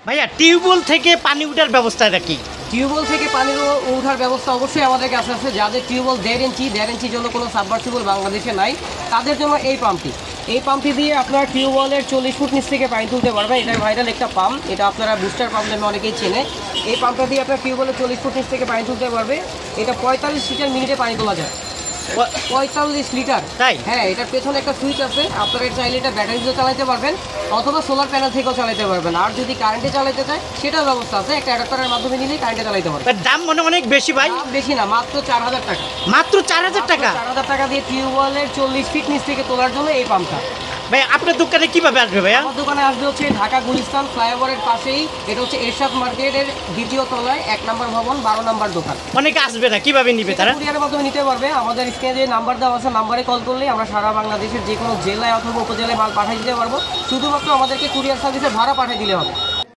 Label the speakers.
Speaker 1: ভাইয়া টিউবওয়েল থেকে পানি উঠার ব্যবস্থাটা কি?
Speaker 2: টিউবওয়েল থেকে পানির ওঠার ব্যবস্থা অবশ্যই আমাদের কাছে আছে। যাদের টিউবওয়েল 1.5 ইঞ্চির জন্য কোনো সাবমার্সিবল বাংলাদেশে নাই, তাদের জন্য এই পাম্পটি দিয়ে আপনার টিউবওয়েলের 40 ফুট নিচ থেকে পানি তুলতে পারবেন। এটা ভাইরাল একটা পাম্প, এটা আপনারা বুস্টার পাম্প নামে অনেকেই চেনে। এই পাম্পটা দিয়ে আপনার টিউবওয়েলের 40 ফুট নিচ থেকে পানি তুলতে পারবে। এটা 45 লিটার মিনিটে পানি তোলা যায়। 45 লিটার,
Speaker 1: তাই?
Speaker 2: হ্যাঁ, এটার পেছনে একটা সুইচ আছে। আপনারা চাইলে এটা ব্যাটারি দিয়ে চালাতে পারবেন অথবা সোলার প্যানেল থেকেও চালাতে পারবেন। আর যদি কারেন্টে চালাতে চায় সেটার ব্যবস্থা আছে, একটা অ্যাডাপ্টারের মাধ্যমে নিলেই কারেন্টে চালাতে পারবেন।
Speaker 1: এর দাম মনে অনেক বেশি ভাই।
Speaker 2: দাম বেশি না, মাত্র 4000 টাকা।
Speaker 1: মাত্র 4000 টাকা?
Speaker 2: 4000 টাকা দিয়ে টিউবওয়েলের 40 ফিট নিচ থেকে তোলার জন্য এই পাম্পটা।
Speaker 1: ভাই আপনার দোকানে কিভাবে আসবে ভাইয়া?
Speaker 2: আমার দোকানে আসবে হচ্ছে ঢাকা গুলিস্তান ফ্লাইওভারের পাশেই। এটা হচ্ছে এরশাদ মার্কেটের দ্বিতীয় তলায় 1 নম্বর ভবন, 12 নম্বর দোকান।
Speaker 1: অনেকে আসবে না, কিভাবে নিবে তারা?
Speaker 2: কুরিয়ারের মাধ্যমে নিতে পারবে। আমাদের স্ক্রিনে যে নাম্বার দেওয়া আছে, নাম্বারে কল করলেই আমরা সারা বাংলাদেশের যে কোনো জেলায় অথবা উপজেলায় মাল পাঠিয়ে দিতে পারবো। শুধুমাত্র আমাদেরকে কুরিয়ার সার্ভিসে ভাড়া পাঠিয়ে দিলে হবে।